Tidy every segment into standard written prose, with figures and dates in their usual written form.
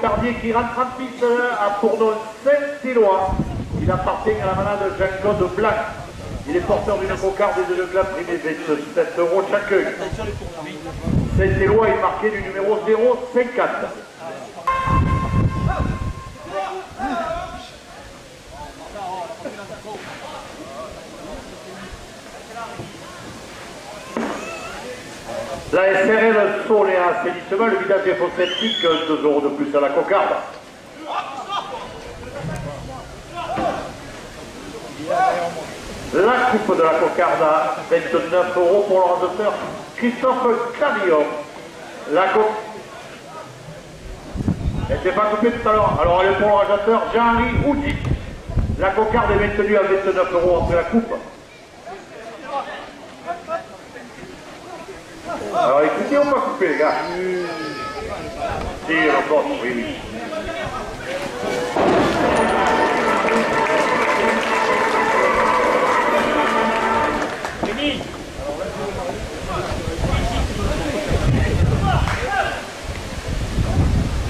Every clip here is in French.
cocardier qui rentre en piste à Tournon Saint-Éloi. Il appartient à la manade Jean-Claude Blanc. Il est porteur d'une cocarde et de glace primée 27 € chacun. Saint-Éloi est marqué du numéro 054. La SRL Saône et assainissement, le vidage des fosses septiques, 2 € de plus à la cocarde. La coupe de la cocarde à 29 € pour le raseteur Christophe Carillon. La coupe. Elle n'était pas coupée tout à l'heure. Alors elle est pour le raseteur Jean-Henri Oudi. La cocarde est maintenue à 29 € après la coupe. Alors écoutez, on va couper les gars. Si, on porte, oui, oui.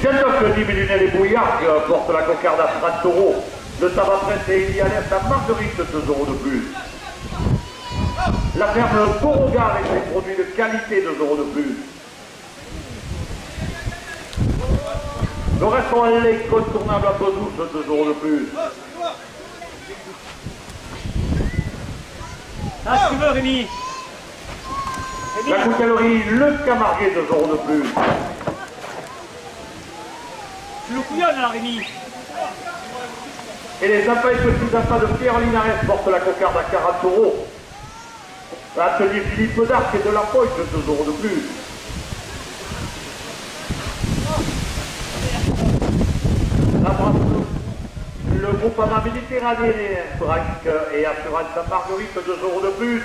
Jean-Doc Diminunel et Bouillard porte la cocarde à 30 €. Le tabac presse et il y a l'air à Marguerite, 2 € de plus. La ferme Beauregard avec des produits de qualité, 2 € de plus. Le restaurant l'incontournable à peu douce, 2 € de plus. Ah, si tu veux, Rémi. La coutellerie Le Camarguais, 2 € de plus. Tu le couillonnes, là, Rémi. Et les appâts et petits appâts de Pierre Linares portent la cocarde à 40 €. L'atelier Philippe d'Arc et de la Poche, 2 € de plus. La brasserie, le groupement méditerranéen, Franck et Assurance Sainte-Marguerite, 2 € de plus.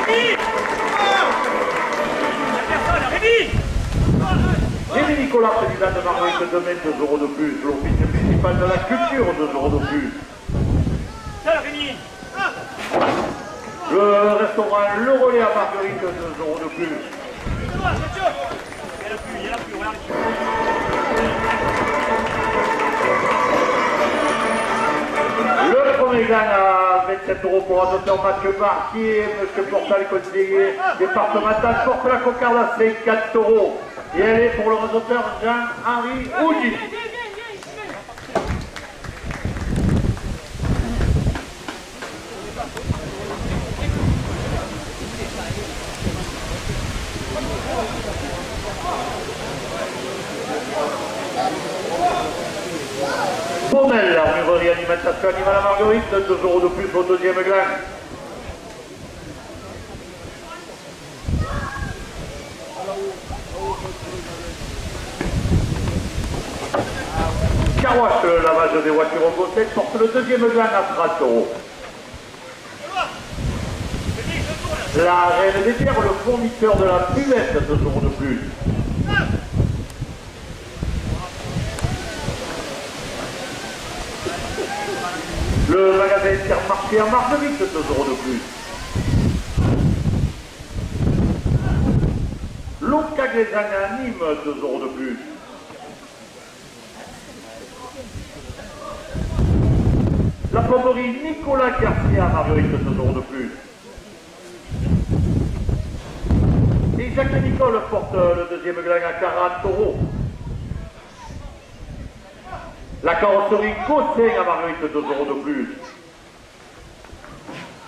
Rémi! Personne, Rémi! Rémi Nicolas, président de Marguerite Demain, 2 € de plus. L'office municipal de la culture, 2 € de plus. Tiens, Rémi! Le restaurant Le Relais à Marguerite, 2 € de plus. Il y en a plus, regarde. Le premier gagne à 27 € pour un auteur Mathieu Barquier, M. Portal, conseiller départemental, porte la cocarde à 54 €. Et elle est pour le réseauteur Jean-Henri Oudi. Bonnel, la ruerie alimentation animale à Marguerite, 2 € de plus au deuxième gland. Carouache, le lavage des voitures au Gossel, porte le deuxième gland à 30 €. La Reine des Pierres, le fournisseur de la buvette, 2 € de plus. Le magasin Intermarché à Marguerite, 2 € de plus. L'Ocagaisan à Nîmes, 2 € de plus. La pommerie Nicolas Garcia à Marguerite, 2 € de plus. Et Jacques et Nicole porte le deuxième gland à 40 €. La carrosserie Gossin à Marguerite, 2 € de plus.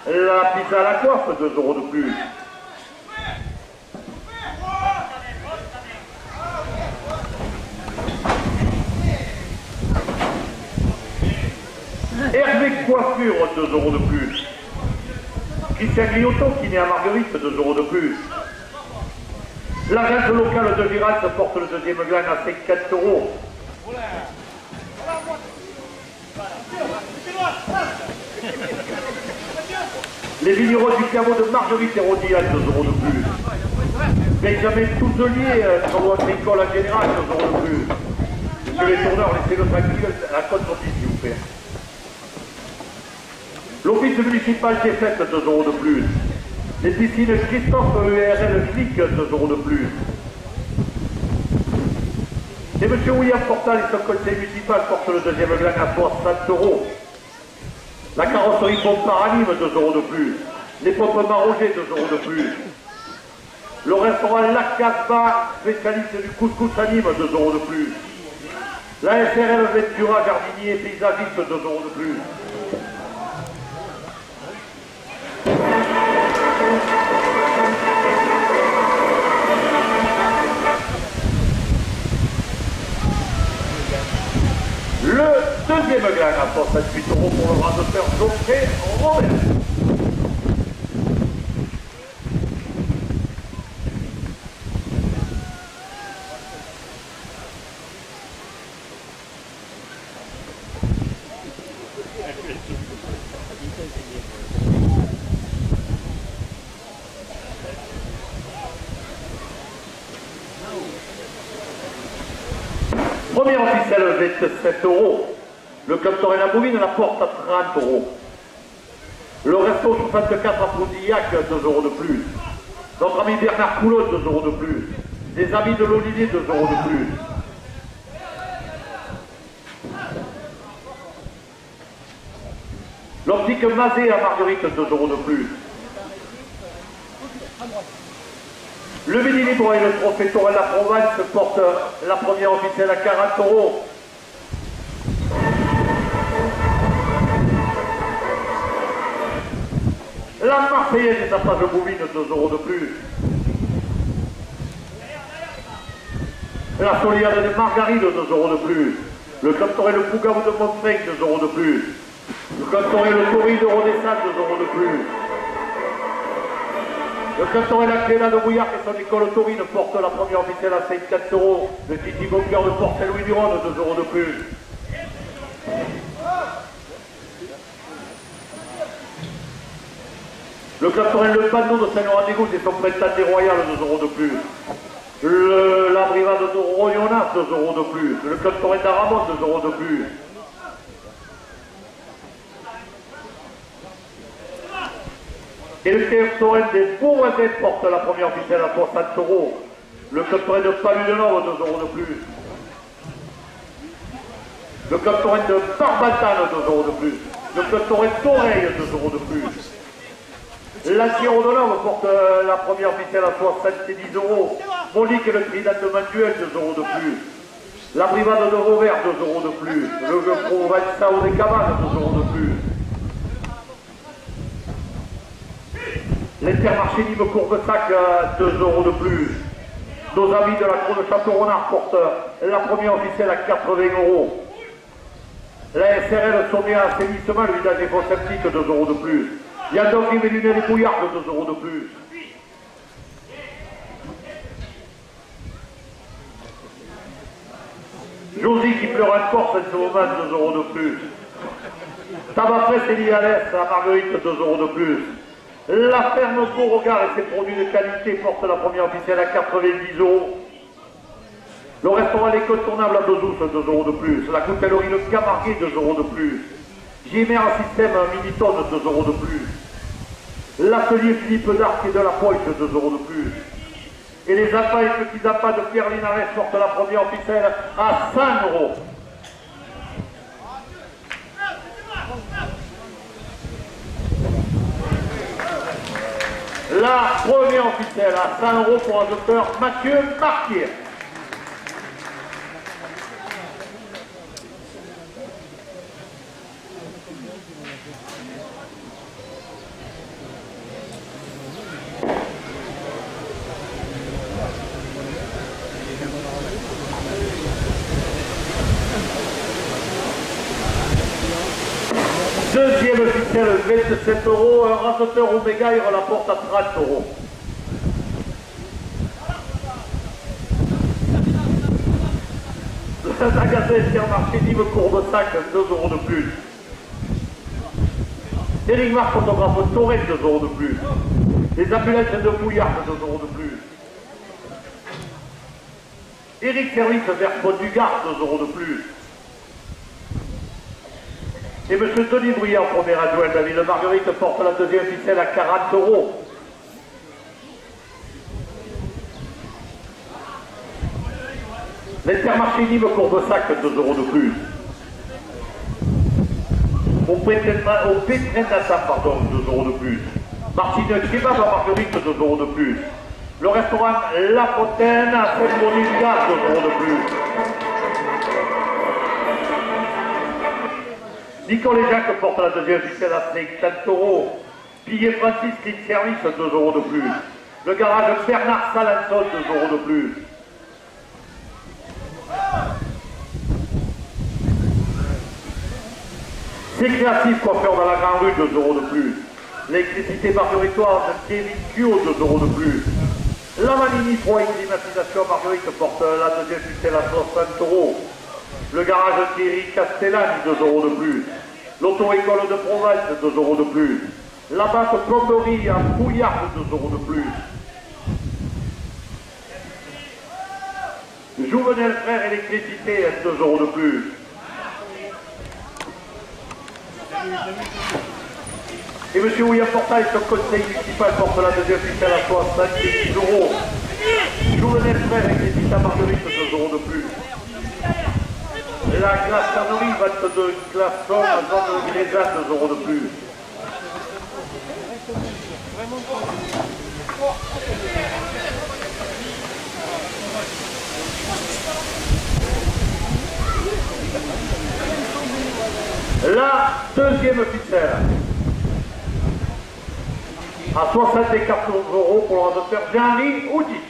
La pizza à la coiffe, 2 € de plus. Hervé Coiffure, 2 € de plus. Christian Griotto qui naît à Marguerite, 2 € de plus. L'agence locale de Girard porte le deuxième gland à 50 €. Les vignerons du caveau de Marguerite et Rodillas, 2 € de plus. Benjamin Touzelier, travaux agricoles en général, 2 € de plus. Monsieur les tourneurs, laissez-le tranquille, la côte sortie, s'il vous plaît. L'office municipal des fêtes, 2 € de plus. Les piscines Christophe ERL Clic, 2 € de plus. Et M. William Portal et son conseil municipal portent le deuxième gland à 60 €. La carrosserie pompe par anime, 2 € de plus. Les pompes Maroger, 2 € de plus. Le restaurant La Casbah, spécialiste du couscous anime, 2 € de plus. La SRL Ventura, jardinier et paysagiste, 2 € de plus. Le deuxième gland à 68 € pour le rasoteur Geoffrey Robert. Premier officiel, 27 €. Le club Torrena Bouvine la porte à 30 €. Le resto 64 à Pontillac, 2 € de plus. Notre ami Bernard Coulot, 2 € de plus. Des amis de l'Olivier, 2 € de plus. L'optique Mazé à Marguerite, 2 € de plus. Le Midi Libre et le trophée Tourelle la Provence portent la première officielle à 40 €. La Marseillaise et sa page Bouvine, 2 € de plus. La Soliade de Margaride, 2 € de plus. Le club Toré le Fougaou de Montfrey, 2 € de plus. Le club Toré le Toury de Rodessal, 2 € de plus. Le club Toré la Cléna de Bouillard et son école Taurine porte la première officielle à 54 €. Le Titi Goncoeur de Port-Saint-Louis du Rhône, 2 € de plus. Le club Toré le Panneau de Saint-Laurent-des-Gouttes et son printemps des Royales, 2 € de plus. La Brivade de Royonnas, 2 € de plus. Le club Toré d'Aramon, 2 € de plus. Et le TF Torrent des Bourgois porte la première officielle à 60 €. Le club Torrent de Palu-de-Nord, 2 € de plus. Le club Torrent de Barbantane, 2 € de plus. Le club Torrent d'Oreille, 2 € de plus. La Sierra de Nord porte la première officielle à 70 €. Monique et le Trinidad de Manuel, 2 € de plus. La Brivade de Vauvert, 2 € de plus. Le Provençal des Cabanes, 2 € de plus. L'Intermarché Nîmes Courbesac, 2 € de plus. Nos amis de la Cour de Château-Renard portent la première officielle à 80 €. La SRL Sommet à assainissement, le village des fosses septiques, 2 € de plus. Yandon et Mélunet et Bouillard, 2 € de plus. Josie qui pleure en Corse en ce moment, 2 € de plus. Tabac Presse et Lialès à Marguerite, 2 € de plus. La ferme Beauregard et ses produits de qualité portent la première officielle à 90 €. Le restaurant L'Incontournable à Bezous, 2 € de plus. La coutellerie Le Camarguet, 2 € de plus. JMR Système Miniton, 2 € de plus. L'atelier Philippe d'Arc et de la Pointe, 2 € de plus. Et les appâts et petits appâts de Pierre Linares portent la première officielle à 100 €. La première officielle à 100 € pour un docteur Mathieu Marquier. Deuxième officiel, 27 €, un rasoteur Oméga, il la porte à 30 €. Le magasin Intermarché Nîmes Courbesac, 2 € de plus. Éric Marc, photographe Torrent, 2 € de plus. Les ambulances de Bouillard, 2 € de plus. Éric Service vers Pont-du-Gard, 2 € de plus. Et M. Tony Bruyant, premier adjoint David Le Marguerite, porte la deuxième officielle à 40 €. L'Intermarché Nîmes Courbesac, 2 € de plus. Au Pétrenata, pardon, 2 € de plus. Martine Kebab à Marguerite, 2 € de plus. Le restaurant La Fontaine à Saint-Monica, 2 € de plus. Nicole et Jacques portent la deuxième ficelle à 50 €. Pillet Francis Clean Service, 2 € de plus. Le garage Bernard Salanson, 2 € de plus. C'est créatif, coiffeur dans la Grande Rue, 2 € de plus. L'électricité margueritoise, Kevin Kyo, 2 € de plus. La Manini Pro et Climatisation Marguerite porte la deuxième ficelle à 60 €. Le garage Thierry Castellani, 2 € de plus. L'auto-école de Provence, 2 € de plus. La batte plomberie à Pouillard, 2 € de plus. Jouvenel Frères Électricité, 2 € de plus. Et M. William Portail, son conseil municipal, porte la deuxième ficelle à 70 €. Jouvenel Frères Électricité à Marguerite, 2 € de plus. La glaçonnerie, 22 glaçons à zone de Grézat, 2 € de plus. La deuxième ficelle à 64 € pour le docteur Gianni Oudi.